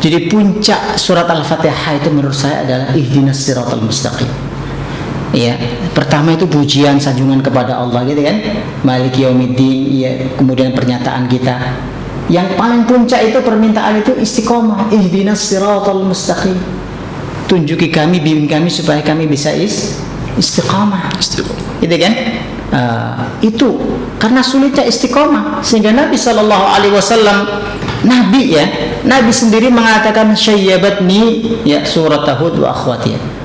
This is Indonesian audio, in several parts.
Jadi puncak surat Al-Fatihah itu menurut saya adalah ihdinas siratal mustaqim. Ya, pertama itu pujian sanjungan kepada Allah gitu kan, Maliki Yaumiddin, ya, kemudian pernyataan kita. Yang paling puncak itu permintaan itu istiqomah, ihdinas siratal mustaqim. Tunjuki kami, bimbing kami supaya kami bisa istiqomah. Gitu kan? Itu karena sulitnya istiqomah sehingga Nabi Shallallahu Alaihi Wasallam, Nabi sendiri mengatakan syayyabatni ya surat Hud wa akhwatiyah.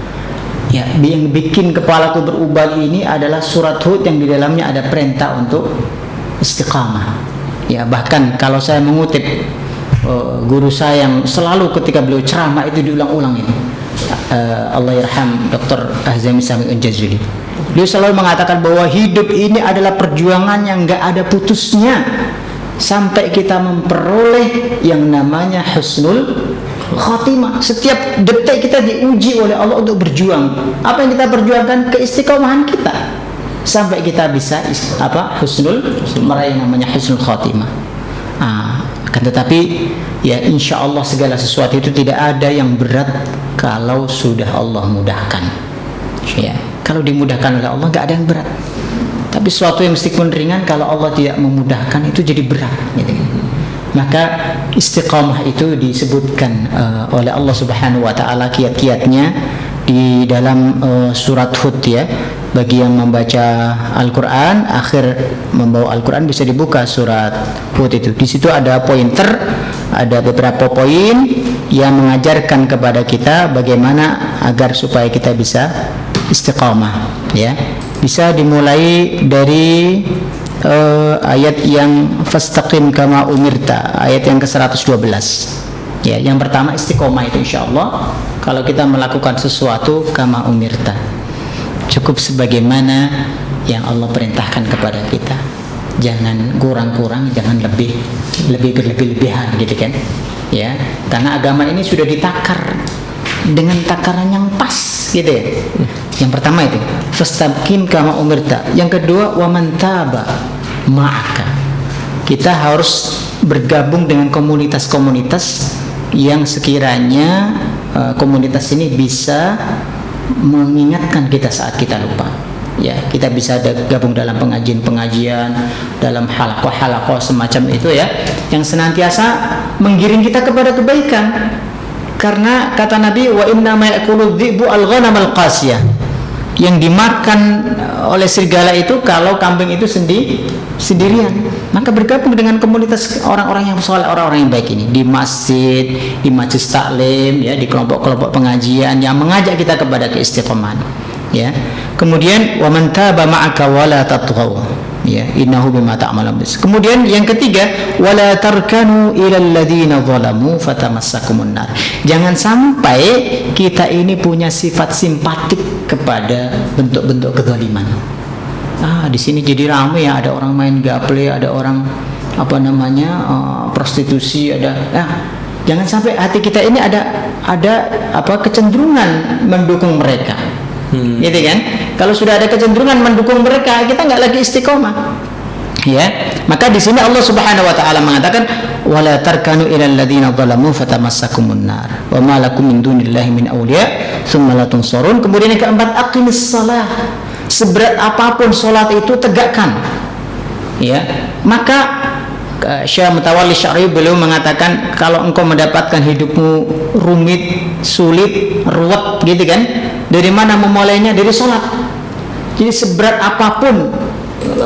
Ya, yang bikin kepalaku berubah ini adalah surat Hud yang di dalamnya ada perintah untuk istiqamah. Ya, bahkan kalau saya mengutip guru saya yang selalu ketika beliau ceramah itu diulang-ulang ini, Allah yarham Dr. Ahzami Sami Unjazuli. Beliau selalu mengatakan bahwa hidup ini adalah perjuangan yang enggak ada putusnya sampai kita memperoleh yang namanya husnul khatimah. Setiap detik kita diuji oleh Allah untuk berjuang. Apa yang kita perjuangkan? Keistiqomahan kita sampai kita bisa meraih namanya husnul khatimah. Kan tetapi ya insya Allah segala sesuatu itu tidak ada yang berat kalau sudah Allah mudahkan. Ya, kalau dimudahkan oleh Allah nggak ada yang berat. Tapi sesuatu yang meskipun ringan kalau Allah tidak memudahkan itu jadi berat. Gitu. Maka istiqamah itu disebutkan oleh Allah Subhanahu Wa Taala kiat-kiatnya di dalam surat Hud ya. Bagi yang membaca Al-Quran, akhir membawa Al-Quran bisa dibuka surat Hud itu. Di situ ada pointer, ada beberapa poin yang mengajarkan kepada kita bagaimana agar supaya kita bisa istiqamah. Ya, bisa dimulai dari ayat yang fastaqim kama umirta, ayat yang ke-112. Ya, yang pertama istiqamah itu insyaallah kalau kita melakukan sesuatu kama umirta. Cukup sebagaimana yang Allah perintahkan kepada kita. Jangan kurang-kurang, jangan lebih berlebih-lebihan gitu kan. Ya, karena agama ini sudah ditakar dengan takaran yang pas gitu ya. Yang pertama itu fastaqim kama umirta. Yang kedua wa man taba ma'aka. Kita harus bergabung dengan komunitas-komunitas yang sekiranya komunitas ini bisa mengingatkan kita saat kita lupa. Ya, kita bisa gabung dalam pengajian-pengajian, dalam halaqah-halaqah semacam itu ya, yang senantiasa menggiring kita kepada kebaikan. Karena kata Nabi wa inna ma ya'kulu dhi'bu al-ghanam al-qasiyah. Yang dimakan oleh serigala itu kalau kambing itu sendirian. Maka bergabung dengan komunitas orang-orang yang soleh, orang-orang yang baik ini di masjid, di majelis taklim, ya, di kelompok-kelompok pengajian yang mengajak kita kepada keistiqomahan. Ya. Kemudian wa man taba ma'aka wa la tatghaw. Ya, innahu bima ta'malun bis. Kemudian yang ketiga wala tarkanu ilal ladzina zalamu fatamassakumun nar. Jangan sampai kita ini punya sifat simpatik kepada bentuk-bentuk kezaliman. Di sini jadi ramai ya, ada orang main gaple, ada orang prostitusi, ada. Jangan sampai hati kita ini ada kecenderungan mendukung mereka. Gitu kan? Kalau sudah ada kecenderungan mendukung mereka, kita nggak lagi istiqomah. Ya, maka di sini Allah Subhanahu Wa Taala mengatakan, wala tarkanu ilal ladzina zalamu fatamassakumun nar, wa ma lakum min dunillahi min awliya, tsumma la tunsarun. Kemudian yang keempat, aqimis shalah. Seberat apapun sholat itu tegakkan. Ya, maka Syekh Mutawalli Syar'i beliau mengatakan kalau engkau mendapatkan hidupmu rumit, sulit, ruwet gitu kan, dari mana memulainya? Dari sholat. Jadi seberat apapun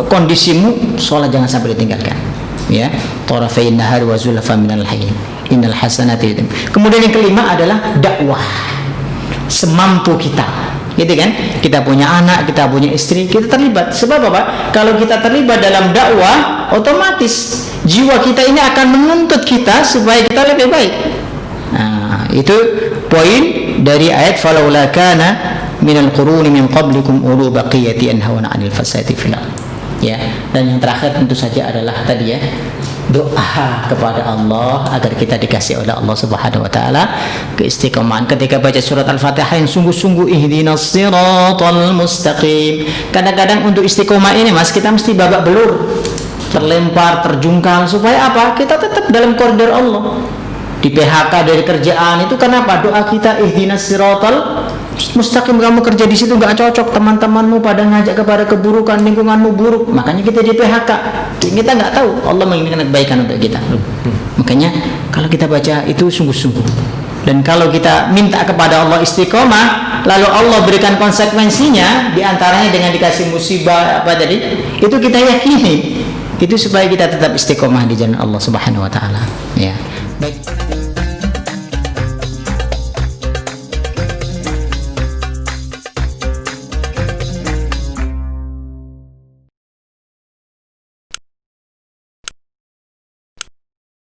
kondisimu, sholat jangan sampai ditinggalkan. Ya, tarafain nahar wa zulafa minal hayy innal hasanati. Kemudian yang kelima adalah dakwah. Semampu kita. Gitu kan? Kita punya anak, kita punya istri, kita terlibat. Sebab apa? Kalau kita terlibat dalam dakwah, otomatis jiwa kita ini akan menuntut kita supaya kita lebih baik. Itu poin dari ayat falaula kana minal quruni min qablikum ulu baqiyati anhauna 'anil fasadi fil ardh. Ya, dan yang terakhir tentu saja adalah tadi ya, doa kepada Allah agar kita dikasih oleh Allah Subhanahu Wa Taala keistiqomahan ketika baca surat Al-Fatihah yang sungguh-sungguh ihdinas siratal mustaqim. Kadang-kadang untuk istiqomah ini Mas, kita mesti babak belur, terlempar, terjungkal, supaya apa? Kita tetap dalam koridor Allah. di PHK dari kerjaan itu kenapa? Doa kita ihdinas siratal mustaqim. Kamu kerja di situ nggak cocok, teman-temanmu pada ngajak kepada keburukan, lingkunganmu buruk, makanya kita di PHK. Kita nggak tahu Allah menginginkan kebaikan untuk kita. Makanya kalau kita baca itu sungguh-sungguh, dan kalau kita minta kepada Allah istiqomah, lalu Allah berikan konsekuensinya, diantaranya dengan dikasih musibah apa tadi, itu kita yakini itu supaya kita tetap istiqomah di jalan Allah Subhanahu Wa Taala.